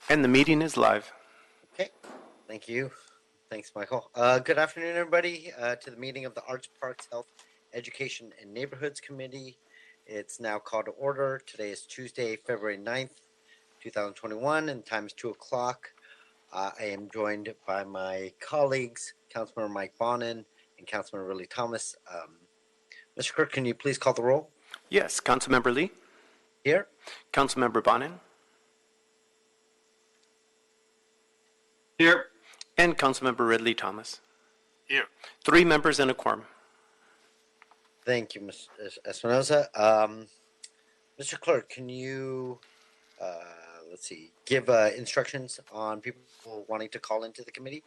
And the meeting is live. Okay, thank you. Thanks, Michael. Good afternoon, everybody, to the meeting of the Arts, Parks, Health, Education, and Neighborhoods Committee. It's now called to order. Today is Tuesday, February 9th, 2021, and the time is 2 o'clock. I am joined by my colleagues, Councilmember Mike Bonin and Councilmember Ridley Thomas. Mr. Clerk, can you please call the roll? Yes, Councilmember Lee, Here. Councilmember Bonin, Here. and Councilmember Ridley Thomas. Here. 3 members and a quorum. Thank you, Ms. Espinoza. Mr. Clerk, can you, give instructions on people wanting to call into the committee?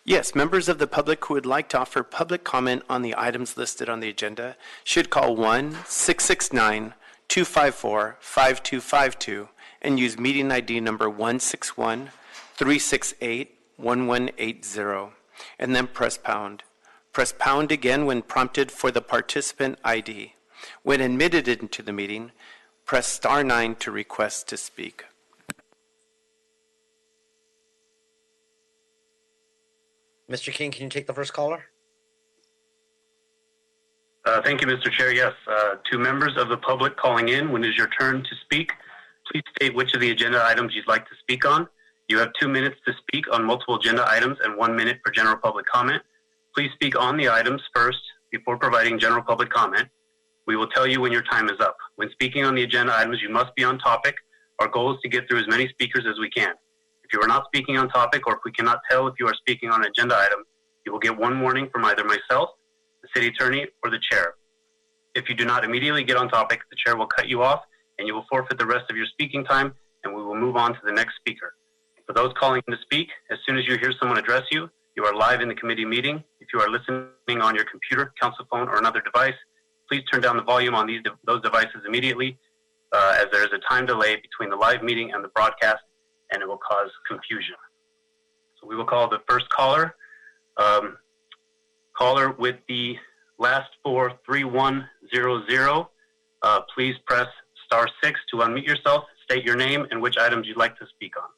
Yes, members of the public who would like to offer public comment on the items listed on the agenda should call 1-669-254-5252 and use meeting ID number 161-368-1180, and then press pound. Press pound again when prompted for the participant ID. When admitted into the meeting, press star 9 to request to speak. Mr. King, can you take the first caller? Thank you, Mr. Chair. Yes, to members of the public calling in, when it is your turn to speak, please state which of the agenda items you'd like to speak on. You have 2 minutes to speak on multiple agenda items and 1 minute for general public comment. Please speak on the items first before providing general public comment. We will tell you when your time is up. When speaking on the agenda items, you must be on topic. Our goal is to get through as many speakers as we can. If you are not speaking on topic, or if we cannot tell if you are speaking on an agenda item, you will get 1 warning from either myself, the city attorney, or the chair. If you do not immediately get on topic, the chair will cut you off and you will forfeit the rest of your speaking time, and we will move on to the next speaker. For those calling in to speak, as soon as you hear someone address you, you are live in the committee meeting. If you are listening on your computer, council phone, or another device, please turn down the volume on those devices immediately, as there is a time delay between the live meeting and the broadcast, and it will cause confusion. So we will call the first caller. Caller with the last 43100. Please press star 6 to unmute yourself, state your name and which items you'd like to speak on.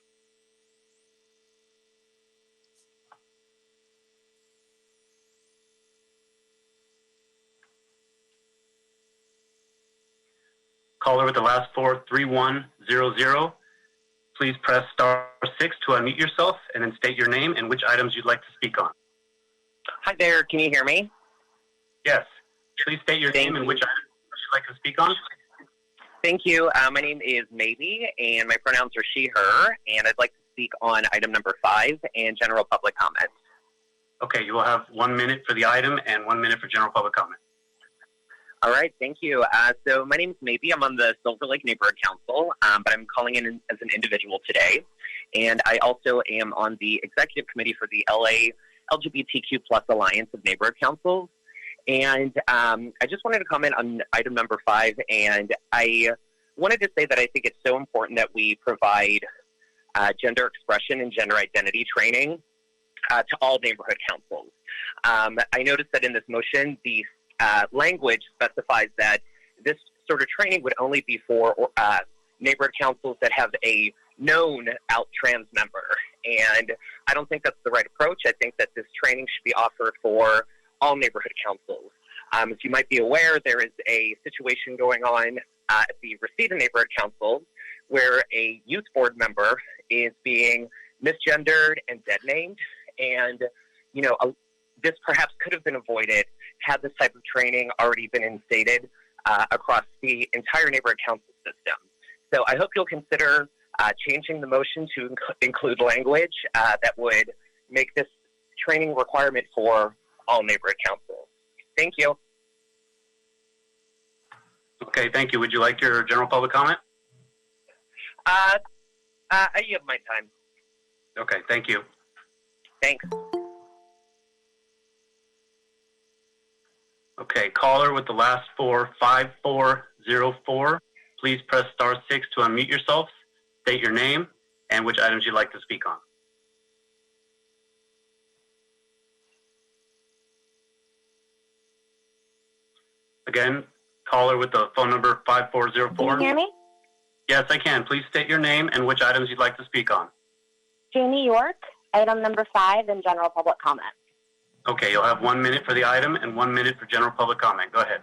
Caller with the last 43100. Please press star 6 to unmute yourself and then state your name and which items you'd like to speak on. Hi there, can you hear me? Yes. Please state your name and which items you'd like to speak on. Thank you. My name is Maybe, and my pronouns are she, her, and I'd like to speak on item number 5 and general public comment. Okay, you will have 1 minute for the item and 1 minute for general public comment. All right, thank you. So my name is Maybe. I'm on the Silver Lake Neighborhood Council, but I'm calling in as an individual today. And I also am on the executive committee for the LA LGBTQ Plus Alliance of Neighborhood Councils. And I just wanted to comment on item number 5. And I wanted to say that I think it's so important that we provide gender expression and gender identity training to all neighborhood councils. I noticed that in this motion, the language specifies that this sort of training would only be for neighborhood councils that have a known out trans member. And I don't think that's the right approach. I think that this training should be offered for all neighborhood councils. As you might be aware, there is a situation going on at the Reseda Neighborhood Council where a youth board member is being misgendered and dead named. And, you know, this perhaps could have been avoided had this type of training already been instated across the entire neighborhood council system. So I hope you'll consider changing the motion to include language that would make this training requirement for all neighborhood councils. Thank you. Okay, thank you. Would you like your general public comment? I yield my time. Okay, thank you. Thanks. Okay, caller with the last 45404. Please press star 6 to unmute yourself, state your name, and which items you'd like to speak on. Again, caller with the phone number 5404. Can you hear me? Yes, I can. Please state your name and which items you'd like to speak on. Jamie York, item number 5, and general public comment. Okay, you'll have 1 minute for the item and 1 minute for general public comment. Go ahead.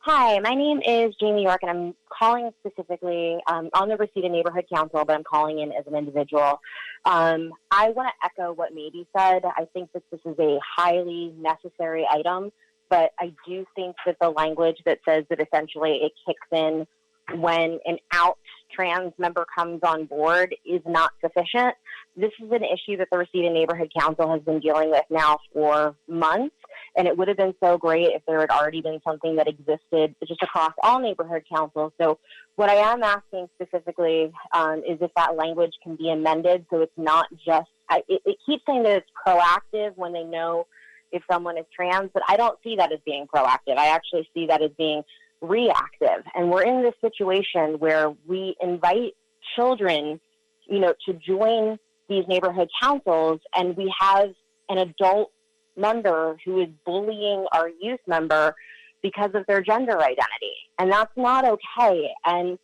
Hi, my name is Jamie York, and I'm calling specifically on the Reseda Neighborhood Council, but I'm calling in as an individual. I want to echo what Maybe said. I think that this is a highly necessary item, but I do think that the language that says that essentially it kicks in when an out trans member comes on board is not sufficient. This is an issue that the Reseda Neighborhood Council has been dealing with now for months, and it would have been so great if there had already been something that existed just across all neighborhood councils. So what I am asking specifically is if that language can be amended so it's not just, it keeps saying that it's proactive when they know if someone is trans, but I don't see that as being proactive. I actually see that as being reactive. And we're in this situation where we invite children, to join these neighborhood councils, and we have an adult member who is bullying our youth member because of their gender identity. And that's not okay. And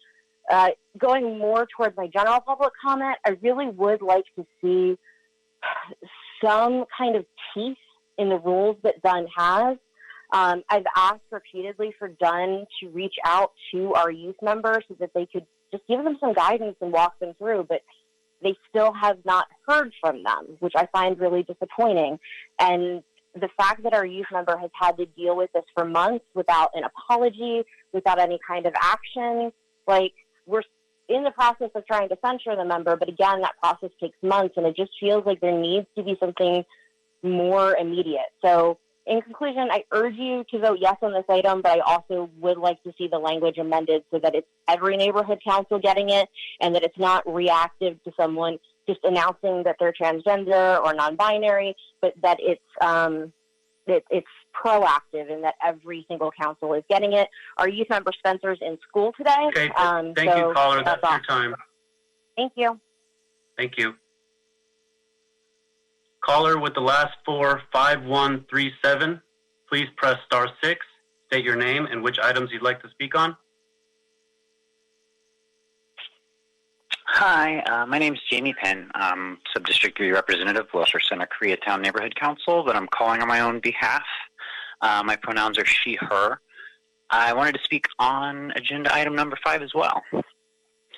going more towards my general public comment, I really would like to see some kind of teeth in the rules that Dunn has. I've asked repeatedly for Dunn to reach out to our youth members so that they could just give them some guidance and walk them through, but they still have not heard from them, which I find really disappointing. And the fact that our youth member has had to deal with this for months without an apology, without any kind of action, we're in the process of trying to censure the member, but again, that process takes months, and it just feels like there needs to be something more immediate. So in conclusion, I urge you to vote yes on this item, but I also would like to see the language amended so that it's every neighborhood council getting it and that it's not reactive to someone just announcing that they're transgender or non-binary, but that it's proactive and that every single council is getting it. Our youth member Spencer's in school today. Okay, thank you, caller. That's your time. Thank you. Thank you. Caller with the last 4, 5137, please press star 6, state your name and which items you'd like to speak on. Hi, my name is Jamie Penn. I'm Subdistrict 3 Representative, Wilshire Center, Koreatown Neighborhood Council, but I'm calling on my own behalf. My pronouns are she, her. I wanted to speak on agenda item number 5 as well.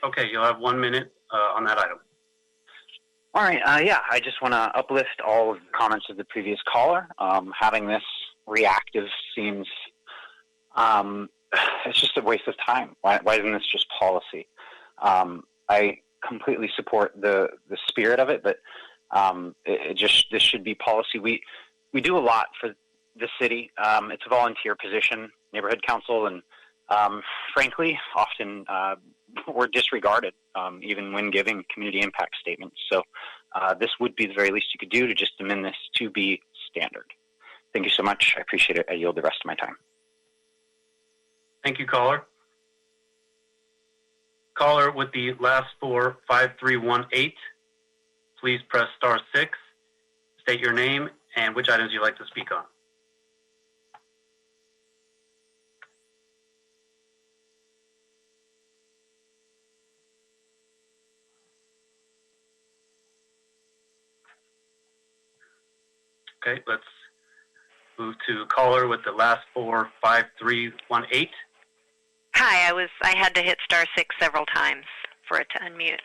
Okay, you'll have 1 minute on that item. All right, I just want to uplift all of the comments of the previous caller. Having this reactive seems, it's just a waste of time. Why isn't this just policy? I completely support the spirit of it, but this should be policy. We do a lot for the city. It's a volunteer position, neighborhood council, and frankly, often we're disregarded, even when giving community impact statements. So this would be the very least you could do to just amend this to be standard. Thank you so much. I appreciate it. I yield the rest of my time. Thank you, caller. Caller with the last 4, 5318, please press star 6, state your name and which items you'd like to speak on. Okay, let's move to caller with the last 4, 5318. Hi, I had to hit star 6 several times for it to unmute.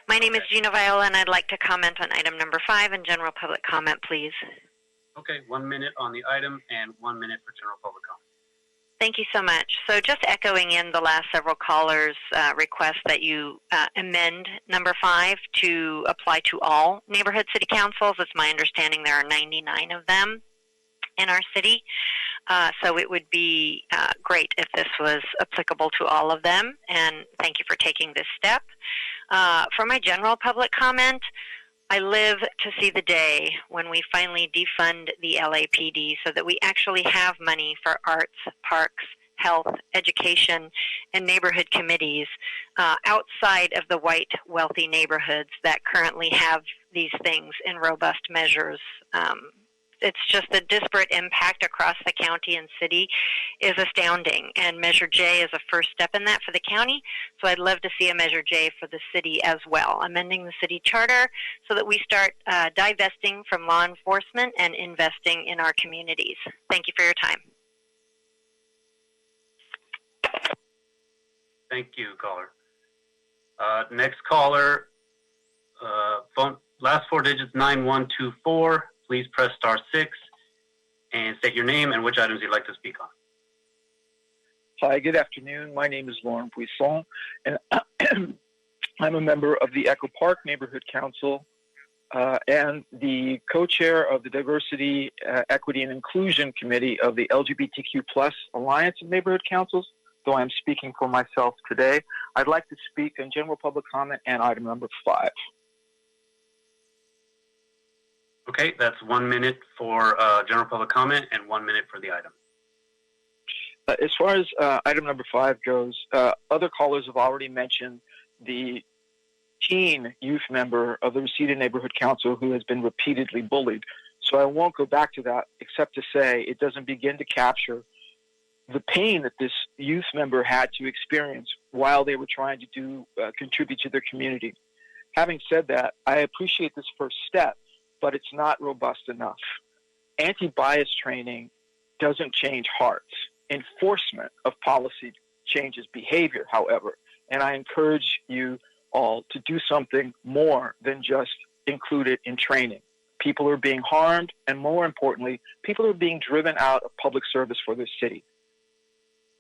My name is Gina Viola, and I'd like to comment on item number 5 and general public comment, please. Okay, 1 minute on the item and 1 minute for general public comment. Thank you so much. So just echoing in the last several callers' request that you amend number 5 to apply to all neighborhood city councils. It's my understanding there are 99 of them in our city. So it would be great if this was applicable to all of them, and thank you for taking this step. For my general public comment, I live to see the day when we finally defund the LAPD so that we actually have money for arts, parks, health, education, and neighborhood committees outside of the white, wealthy neighborhoods that currently have these things in robust measures it's just the disparate impact across the county and city is astounding. And Measure J is a first step in that for the county. So I'd love to see a Measure J for the city as well, amending the city charter so that we start divesting from law enforcement and investing in our communities. Thank you for your time. Thank you, caller. Next caller, phone last four digits 9124. Please press *6 and state your name and which items you'd like to speak on. Hi, good afternoon. My name is Laurent Buisson, and I'm a member of the Echo Park Neighborhood Council and the co-chair of the Diversity, Equity, and Inclusion Committee of the LGBTQ+ Alliance of Neighborhood Councils. Though I'm speaking for myself today, I'd like to speak on general public comment and item number 5. Okay, that's 1 minute for general public comment and 1 minute for the item. As far as item number 5 goes, other callers have already mentioned the teen youth member of the Reseda Neighborhood Council who has been repeatedly bullied. So I won't go back to that except to say it doesn't begin to capture the pain that this youth member had to experience while they were trying to contribute to their community. Having said that, I appreciate this first step, but it's not robust enough. Anti-bias training doesn't change hearts. Enforcement of policy changes behavior, however, and I encourage you all to do something more than just include it in training. People are being harmed, and more importantly, people are being driven out of public service for their city.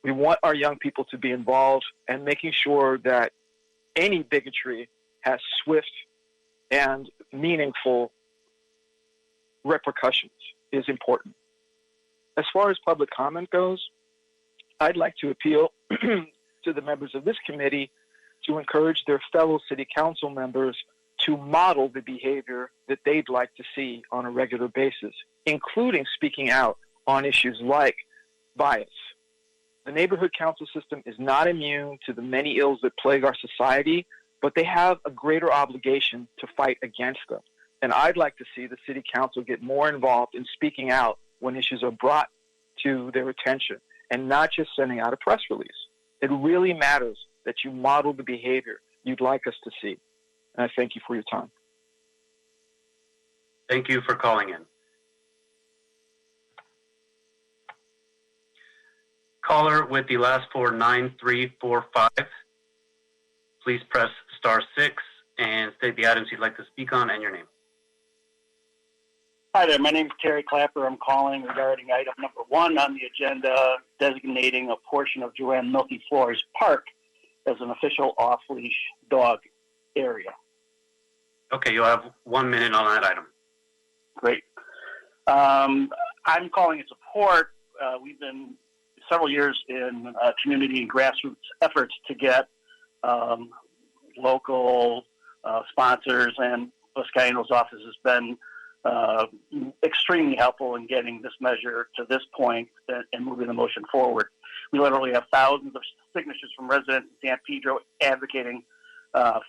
We want our young people to be involved, and making sure that any bigotry has swift and meaningful repercussions is important. As far as public comment goes, I'd like to appeal to the members of this committee to encourage their fellow city council members to model the behavior that they'd like to see on a regular basis, including speaking out on issues like bias. The neighborhood council system is not immune to the many ills that plague our society, but they have a greater obligation to fight against them. And I'd like to see the city council get more involved in speaking out when issues are brought to their attention and not just sending out a press release. It really matters that you model the behavior you'd like us to see. And I thank you for your time. Thank you for calling in. Caller with the last four 9345, please press *6 and state the items you'd like to speak on and your name. Hi there, my name is Terry Clapper. I'm calling regarding item number 1 on the agenda, designating a portion of Joanne Milky Flores Park as an official off-leash dog area. Okay, you'll have 1 minute on that item. Great. I'm calling in support. We've been several years in community and grassroots efforts to get local sponsors, and Boscaino's office has been extremely helpful in getting this measure to this point and moving the motion forward. We literally have thousands of signatures from residents in San Pedro advocating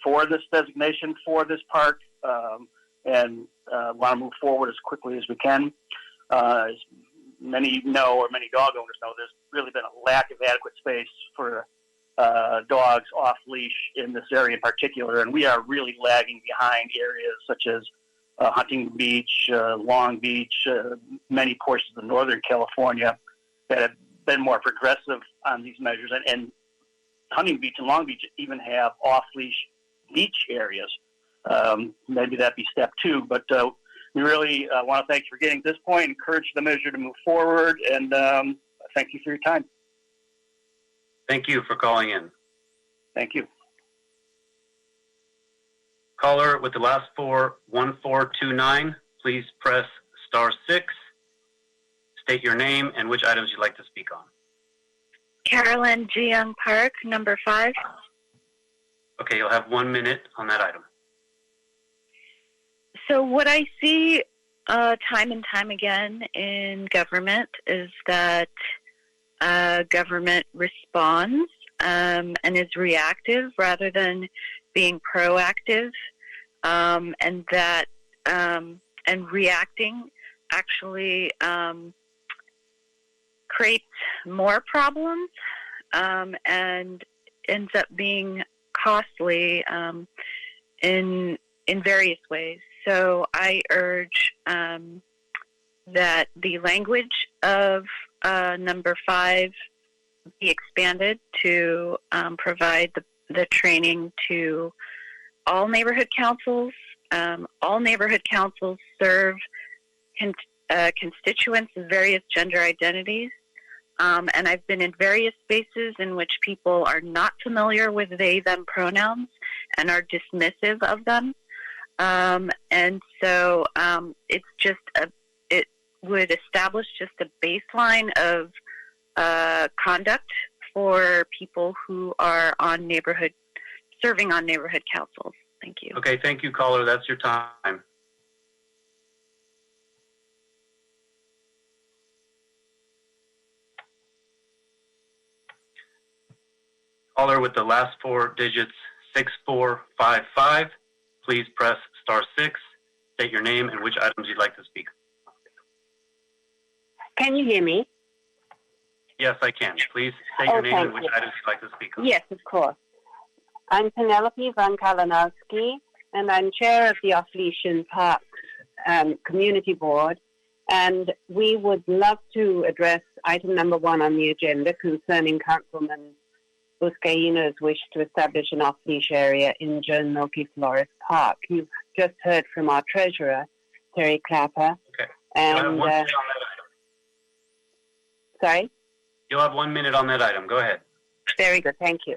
for this designation for this park and want to move forward as quickly as we can. As many know, or many dog owners know, there's really been a lack of adequate space for dogs off leash in this area in particular, and we are really lagging behind areas such as Huntington Beach, Long Beach, many portions of Northern California that have been more progressive on these measures. And Huntington Beach and Long Beach even have off-leash beach areas. Maybe that'd be step 2. But we really want to thank you for getting to this point, encourage the measure to move forward, and thank you for your time. Thank you for calling in. Thank you. Caller with the last four 1429, please press *6. State your name and which items you'd like to speak on. Carolyn G. Young Park, number 5. Okay, you'll have 1 minute on that item. So what I see time and time again in government is that government responds and is reactive rather than being proactive, and reacting actually creates more problems and ends up being costly in various ways. So I urge that the language of number 5 be expanded to provide the training to all neighborhood councils. All neighborhood councils serve constituents of various gender identities. And I've been in various spaces in which people are not familiar with they, them pronouns and are dismissive of them. And so it's just it would establish just a baseline of conduct for people who are serving on neighborhood councils. Thank you. Okay, thank you, caller. That's your time. Caller with the last 4 digits, 6455. Please press *6. State your name and which items you'd like to speak. Can you hear me? Yes, I can. Please state your name and which items you'd like to speak on. Yes, of course. I'm Penelope Van Kalinowski, and I'm chair of the Off-Leash Parks Community Board. And we would love to address item number 1 on the agenda concerning Councilman Buscaino's wish to establish an off-leash area in Joan Milky Flores Park. You've just heard from our treasurer, Terry Clapper. Okay. And, You'll have 1 minute on that item. Sorry? You'll have 1 minute on that item. Go ahead. Very good, thank you.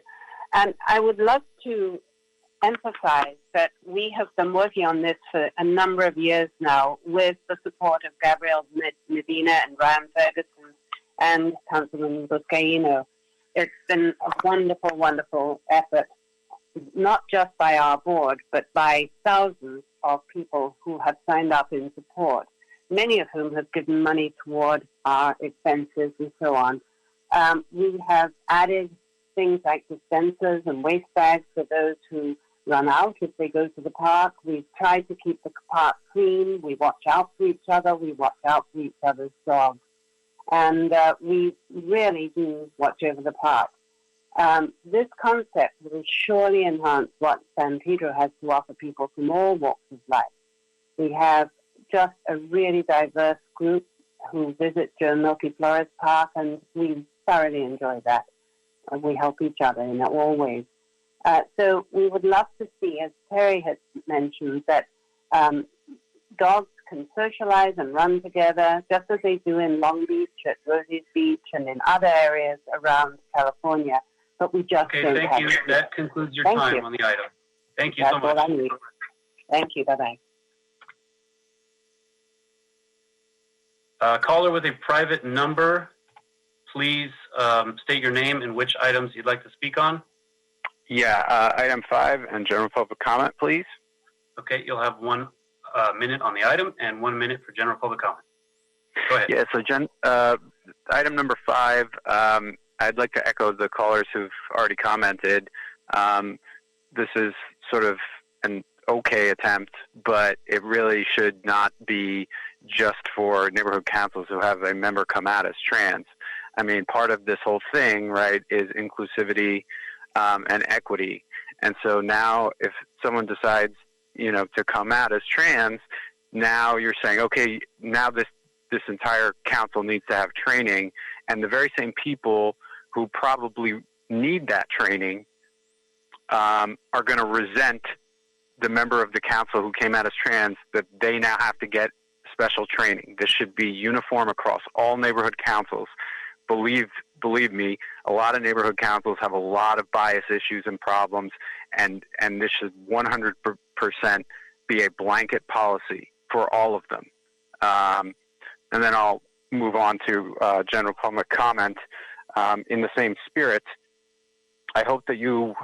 And I would love to emphasize that we have been working on this for a number of years now with the support of Gabriel Medina and Ryan Ferguson and Councilman Buscaino. It's been a wonderful, wonderful effort, not just by our board, but by thousands of people who have signed up in support, many of whom have given money toward our expenses and so on. We have added things like dispensers and waste bags for those who run out if they go to the park. We've tried to keep the park clean. We watch out for each other. We watch out for each other's dogs. And we really do watch over the park. This concept will surely enhance what San Pedro has to offer people from all walks of life. We have just a really diverse group who visit Joan Milky Flores Park, and we thoroughly enjoy that. And we help each other in all ways. So we would love to see, as Terry has mentioned, that dogs can socialize and run together, just as they do in Long Beach, at Rosie's Beach, and in other areas around California. But we just don't have thank you. That concludes your time on the item. Thank you so much. That's all I need. Thank you. Bye-bye. Caller with a private number, please state your name and which items you'd like to speak on. Yeah, item 5 and general public comment, please. Okay, you'll have 1 minute on the item and 1 minute for general public comment. Go ahead. Yeah, so item number 5, I'd like to echo the callers who've already commented. This is sort of an okay attempt, but it really should not be just for neighborhood councils who have a member come out as trans. I mean, part of this whole thing, right, is inclusivity and equity. And so now if someone decides, to come out as trans, now you're saying, okay, now this entire council needs to have training, and the very same people who probably need that training are going to resent the member of the council who came out as trans, that they now have to get special training. This should be uniform across all neighborhood councils. Believe me, a lot of neighborhood councils have a lot of bias issues and problems, and this should 100% be a blanket policy for all of them. And then I'll move on to general public comment. In the same spirit, I hope that you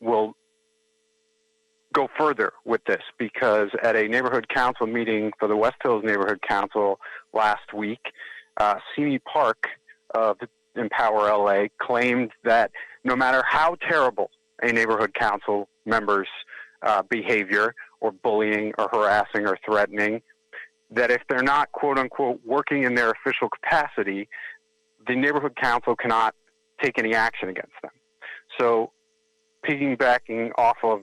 will go further with this, because at a neighborhood council meeting for the West Hills Neighborhood Council last week, Simi Park of Empower LA claimed that no matter how terrible a neighborhood council member's behavior or bullying or harassing or threatening, that if they're not, quote unquote, working in their official capacity, the neighborhood council cannot take any action against them. So piggybacking off of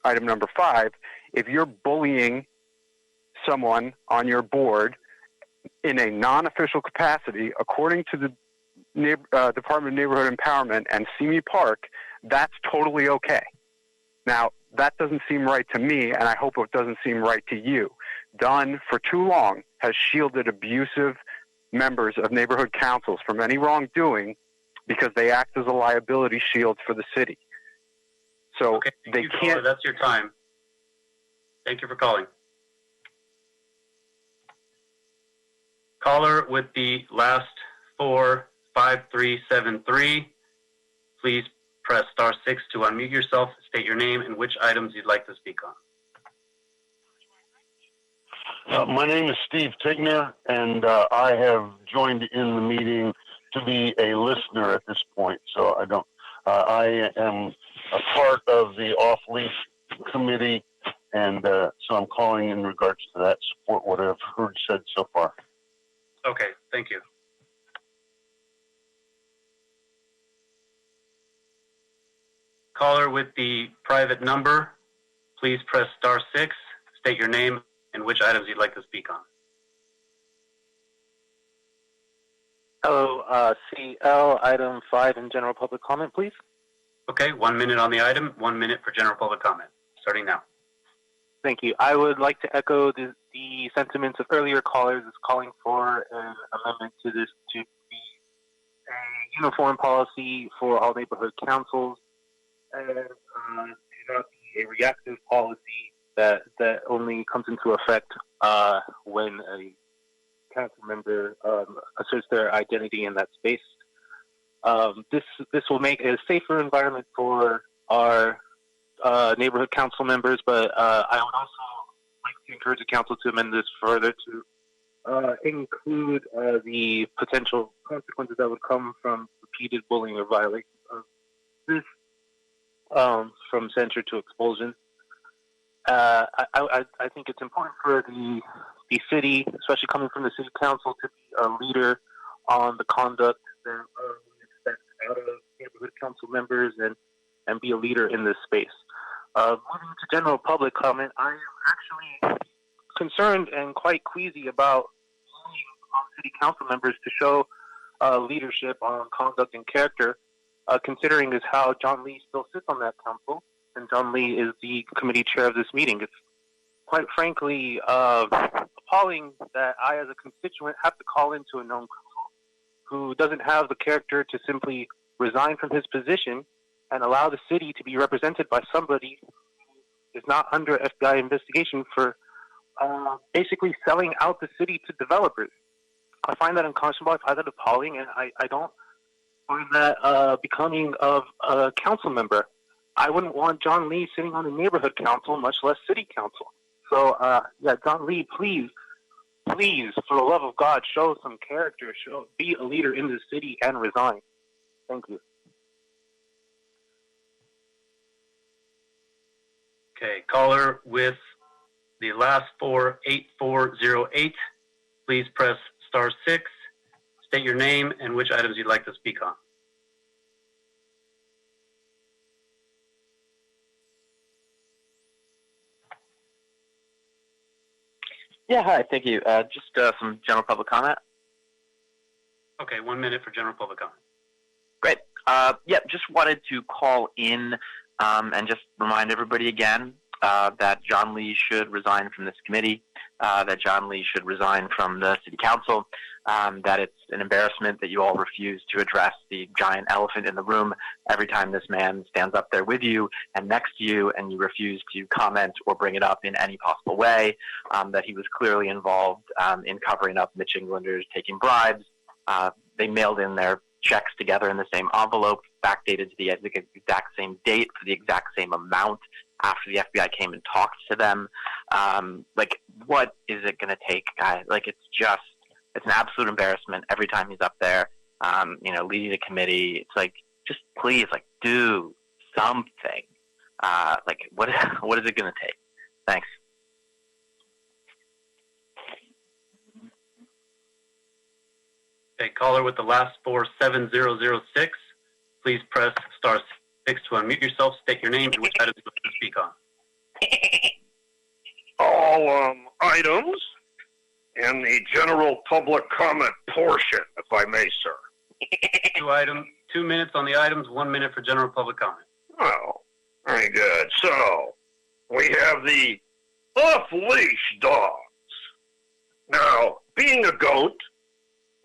item number 5, if you're bullying someone on your board in a non-official capacity, according to the Department of Neighborhood Empowerment and Simi Park, that's totally okay. Now, that doesn't seem right to me, and I hope it doesn't seem right to you. Dunn, for too long, has shielded abusive members of neighborhood councils from any wrongdoing because they act as a liability shield for the city. So Okay, they you, can't. caller. That's your time. Thank you for calling. Caller with the last 45373, please press star 6 to unmute yourself, state your name and which items you'd like to speak on. My name is Steve Tigner, and I have joined in the meeting to be a listener at this point. So I am a part of the off-lease committee, and so I'm calling in regards to that, support what I've heard said so far. Okay, thank you. Caller with the private number, please press star 6, state your name and which items you'd like to speak on. Hello, CL, item 5 in general public comment, please. Okay, 1 minute on the item, 1 minute for general public comment. Starting now. Thank you. I would like to echo the sentiments of earlier callers is calling for an amendment to this to be a uniform policy for all neighborhood councils and to not be a reactive policy that only comes into effect when a council member asserts their identity in that space. This will make a safer environment for our neighborhood council members, but I would also like to encourage the council to amend this further to include the potential consequences that would come from repeated bullying or violations of this, from censure to expulsion. I think it's important for the city, especially coming from the city council, to be a leader on the conduct that we expect out of neighborhood council members and be a leader in this space. Moving to general public comment, I am actually concerned and quite queasy about city council members to show leadership on conduct and character, considering is how John Lee still sits on that council, and John Lee is the committee chair of this meeting. It's quite frankly appalling that I, as a constituent, have to call into a known criminal who doesn't have the character to simply resign from his position and allow the city to be represented by somebody who is not under FBI investigation for basically selling out the city to developers. I find that unconscionable. I find that appalling, and I don't find that becoming of a council member. I wouldn't want John Lee sitting on a neighborhood council, much less city council. So, yeah, John Lee, please, for the love of God, show some character. Be a leader in the city and resign. Thank you. Okay, caller with the last 48408, please press star 6, state your name and which items you'd like to speak on. Yeah, hi, thank you. Just some general public comment. Okay, 1 minute for general public comment. Great. Yeah, just wanted to call in and just remind everybody again that John Lee should resign from this committee, that John Lee should resign from the city council, that it's an embarrassment that you all refuse to address the giant elephant in the room every time this man stands up there with you and next to you, and you refuse to comment or bring it up in any possible way, that he was clearly involved in covering up Mitch Englander's taking bribes. They mailed in their checks together in the same envelope, backdated to the exact same date for the exact same amount after the FBI came and talked to them. Like, what is it going to take, guys? Like, it's an absolute embarrassment every time he's up there, leading the committee. It's like, just please, like, do something. Like, what is it going to take? Thanks. Okay, caller with the last four 7006. Please press star 6 to unmute yourself, state your name, and which items you would like to speak on. All items in the general public comment portion, if I may, sir. 2 minutes on the items, 1 minute for general public comment. Oh, very good. So, we have the off-leash dogs. Now, being a goat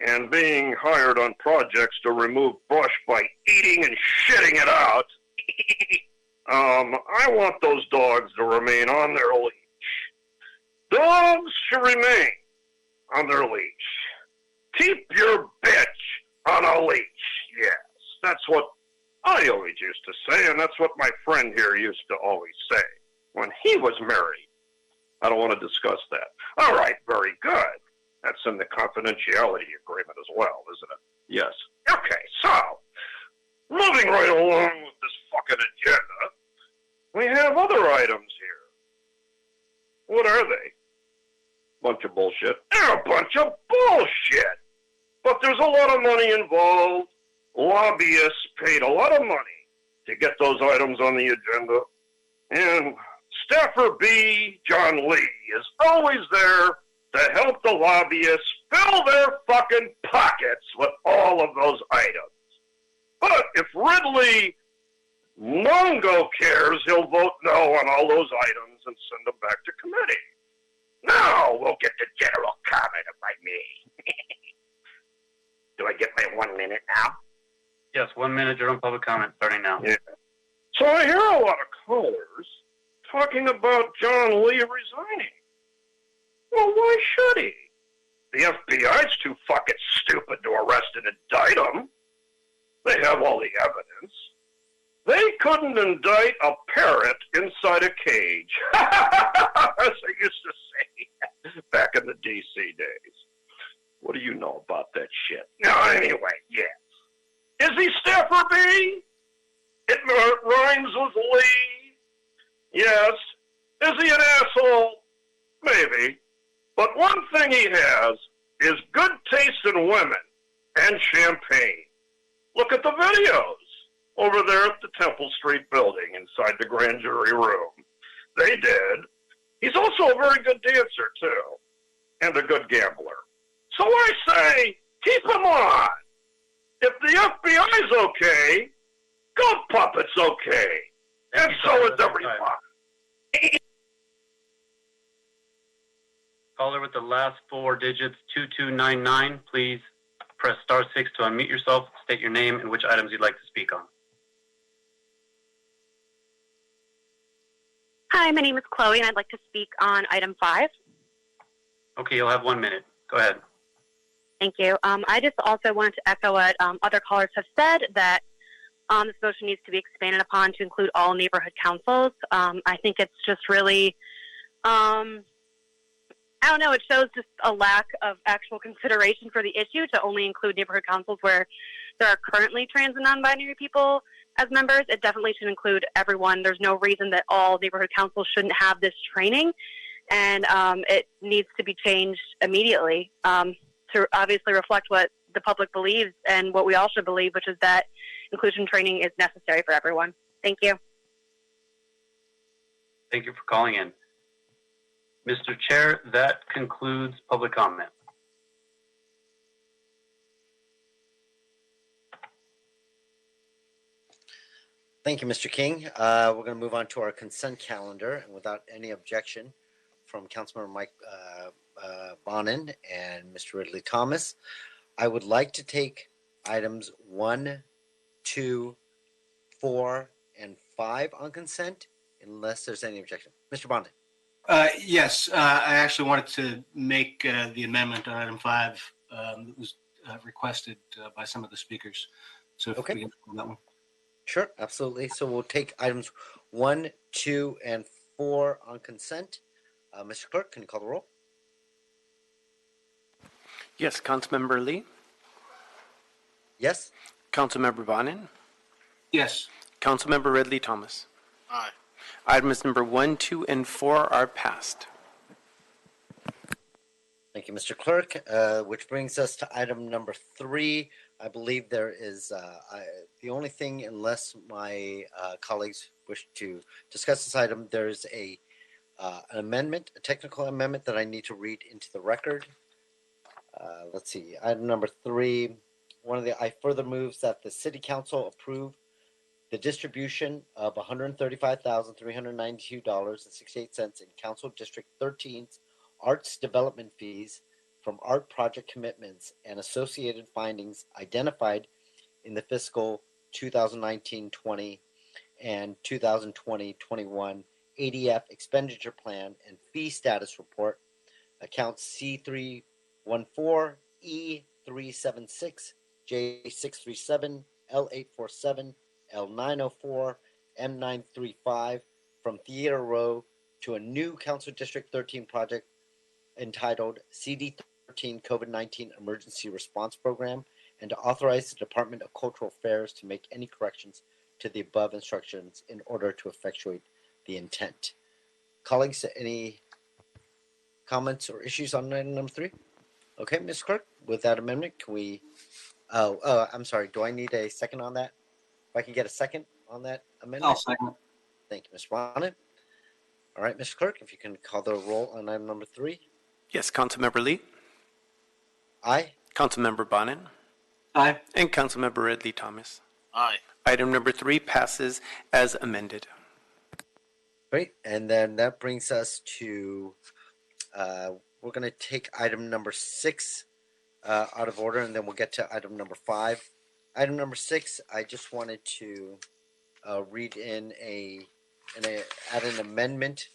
and being hired on projects to remove brush by eating and shitting it out, I want those dogs to remain on their leash. Dogs should remain on their leash. Keep your bitch on a leash. Yes, that's what I always used to say, and that's what my friend here used to always say when he was married. I don't want to discuss that. All right, very good. That's in the confidentiality agreement as well, isn't it? Yes. Okay, so, moving right along with this fucking agenda, we have other items here. What are they? Bunch of bullshit. They're a bunch of bullshit! But there's a lot of money involved. Lobbyists paid a lot of money to get those items on the agenda. And Staffer B. John Lee is always there to help the lobbyists fill their fucking pockets with all of those items. But if Ridley Mongo cares, he'll vote no on all those items and send them back to committee. Now we'll get to general comment, if I may. Do I get my 1 minute now? Yes, 1 minute general public comment starting now. Yeah. So I hear a lot of callers talking about John Lee resigning. Well, why should he? The FBI's too fucking stupid to arrest and indict him. They have all the evidence. They couldn't indict a parrot inside a cage, as I used to say back in the D.C. days. What do you know about that shit? Now, anyway, yes. Is he Staffer B? It rhymes with Lee. Yes. Is he an asshole? Maybe. But one thing he has is good taste in women and champagne. Look at the videos over there at the Temple Street building inside the grand jury room. They did. He's also a very good dancer, too, and a good gambler. So I say, keep him on. If the FBI's okay, Goat Puppet's okay. And so is everyone. Caller with the last four digits, 2299, please press star 6 to unmute yourself, state your name and which items you'd like to speak on. Hi, my name is Chloe, and I'd like to speak on item 5. Okay, you'll have 1 minute. Go ahead. Thank you. I just also wanted to echo what other callers have said, that this motion needs to be expanded upon to include all neighborhood councils. I think it's just really, I don't know, it shows just a lack of actual consideration for the issue to only include neighborhood councils where there are currently trans and non-binary people as members. It definitely should include everyone. There's no reason that all neighborhood councils shouldn't have this training, and it needs to be changed immediately to obviously reflect what the public believes and what we all should believe, which is that inclusion training is necessary for everyone. Thank you. Thank you for calling in. Mr. Chair, that concludes public comment. Thank you, Mr. King. We're going to move on to our consent calendar, and without any objection from Councilmember Mike Bonin and Mr. Ridley Thomas, I would like to take items 1, 2, 4, and 5 on consent, unless there's any objection. Mr. Bonin. Yes, I actually wanted to make the amendment on item 5 that was requested by some of the speakers. So if we can on that one. Sure, absolutely. So we'll take items 1, 2, and 4 on consent. Mr. Clerk, can you call the roll? Yes, Councilmember Lee. Yes. Councilmember Bonin. Yes. Councilmember Ridley Thomas. Aye. Items number 1, 2, and 4 are passed. Thank you, Mr. Clerk. Which brings us to item number 3. I believe there is the only thing, unless my colleagues wish to discuss this item, there's an amendment, a technical amendment that I need to read into the record. Let's see, item number 3. I further moves that the City Council approve the distribution of $135,392.68 in Council District 13's arts development fees from art project commitments and associated findings identified in the fiscal 2019-20 and 2020-21 ADF expenditure plan and fee status report, accounts C314, E376, J637, L847, L904, M935 from Theater Row to a new Council District 13 project entitled CD13 COVID-19 Emergency Response Program, and to authorize the Department of Cultural Affairs to make any corrections to the above instructions in order to effectuate the intent. Colleagues, any comments or issues on item number 3? Okay, Ms. Clerk, with that amendment, can we... I'm sorry. Do I need a second on that? If I can get a second on that amendment? I'll second. Thank you, Mr. Bonin. All right, Mr. Clerk, if you can call the roll on item number 3. Yes, Councilmember Lee. Aye. Councilmember Bonin. Aye. And Councilmember Ridley Thomas. Aye. Item number 3 passes as amended. Great, and then that brings us to, we're going to take item number 6 out of order, and then we'll get to item number 5. Item number 6, I just wanted to read in add an amendment.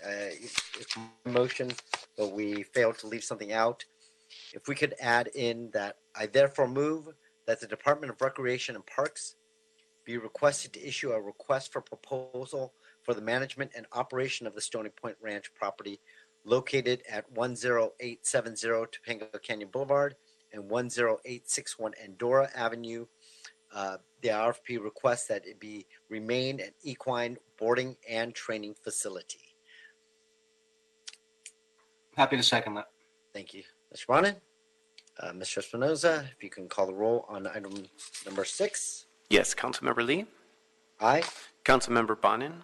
It's my motion, but we failed to leave something out. If we could add in that, I therefore move that the Department of Recreation and Parks be requested to issue a request for proposal for the management and operation of the Stony Point Ranch property located at 10870 Topanga Canyon Boulevard and 10861 Andorra Avenue. The RFP requests that it be remain an equine boarding and training facility. Happy to second that. Thank you, Mr. Bonin. Mr. Espinoza, if you can call the roll on item number 6. Yes, Councilmember Lee. Aye. Councilmember Bonin.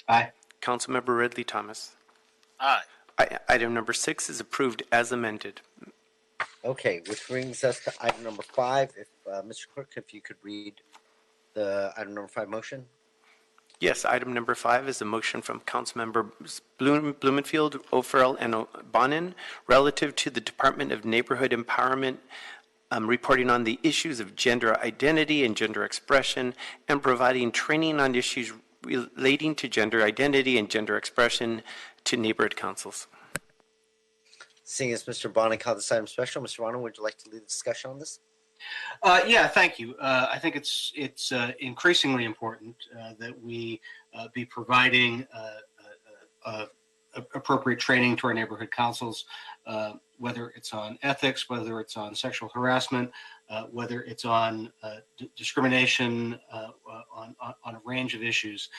Aye. Councilmember Ridley Thomas. Aye. Item number 6 is approved as amended. Okay, which brings us to item number 5. If Mr. Clerk, if you could read the item number 5 motion. Yes, item number 5 is a motion from Councilmembers Blumenfield, O'Farrell, and Bonin relative to the Department of Neighborhood Empowerment reporting on the issues of gender identity and gender expression and providing training on issues relating to gender identity and gender expression to neighborhood councils. Seeing as Mr. Bonin called this item special, Mr. Bonin, would you like to lead the discussion on this? Yeah, thank you. I think it's increasingly important that we be providing appropriate training to our neighborhood councils, whether it's on ethics, whether it's on sexual harassment, whether it's on discrimination, on a range of issues.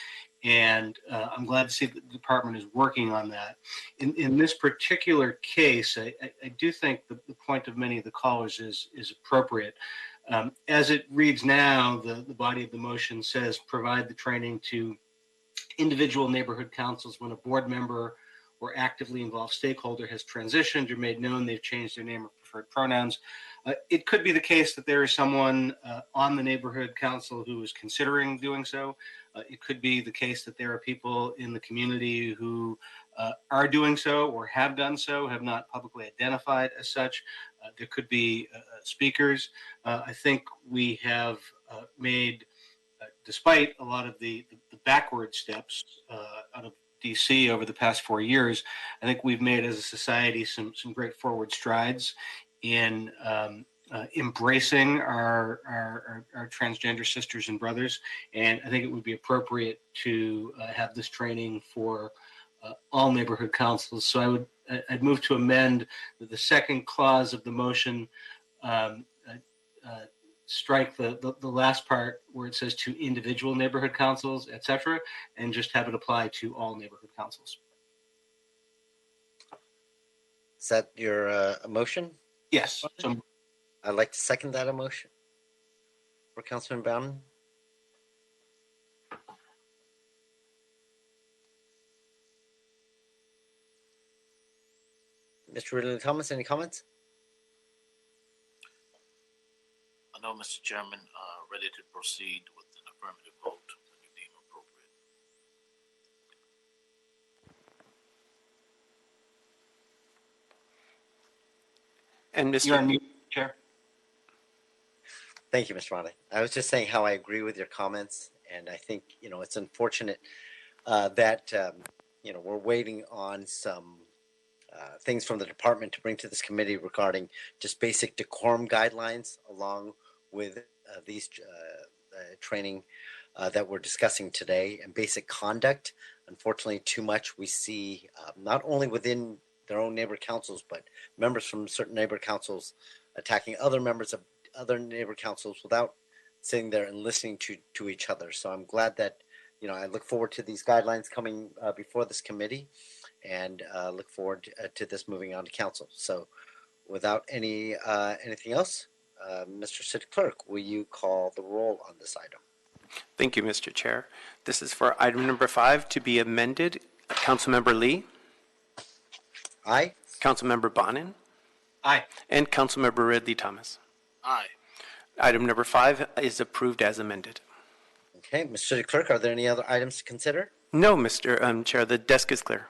And I'm glad to see that the department is working on that. In this particular case, I do think the point of many of the callers is appropriate. As it reads now, the body of the motion says provide the training to individual neighborhood councils when a board member or actively involved stakeholder has transitioned or made known they've changed their name or preferred pronouns. It could be the case that there is someone on the neighborhood council who is considering doing so. It could be the case that there are people in the community who are doing so or have done so, have not publicly identified as such. There could be speakers. I think we have made, despite a lot of the backward steps out of DC over the past 4 years, I think we've made as a society some great forward strides in embracing our transgender sisters and brothers. And I think it would be appropriate to have this training for all neighborhood councils. So I'd move to amend the second clause of the motion, strike the last part where it says to individual neighborhood councils, etc., and just have it apply to all neighborhood councils. that your motion? Yes. So I'd like to second that emotion for Councilman Bowden. Mr. Ridley Thomas, any comments? No, Mr. Chairman, ready to proceed with an affirmative vote when you deem appropriate. And Mr. You're on mute, Chair. Thank you, Mr. Ronde. I was just saying how I agree with your comments, and I think it's unfortunate that we're waiting on some things from the department to bring to this committee regarding just basic decorum guidelines, along with these training that we're discussing today, and basic conduct. Unfortunately, too much we see not only within their own neighbor councils, but members from certain neighbor councils attacking other members of other neighbor councils without sitting there and listening to each other. So I'm glad that I look forward to these guidelines coming before this committee, and look forward to this moving on to council. So without anything else, Mr. City Clerk, will you call the roll on this item? Thank you, Mr. Chair. This is for item number 5 to be amended. Councilmember Lee? Aye. Councilmember Bonin? Aye. And Councilmember Ridley Thomas? Aye. Item number 5 is approved as amended. Okay, Mr. City Clerk, are there any other items to consider? No, Mr. Chair, the desk is clear.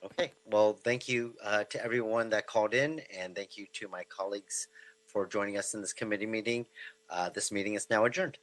Okay, well, thank you to everyone that called in, and thank you to my colleagues for joining us in this committee meeting. This meeting is now adjourned.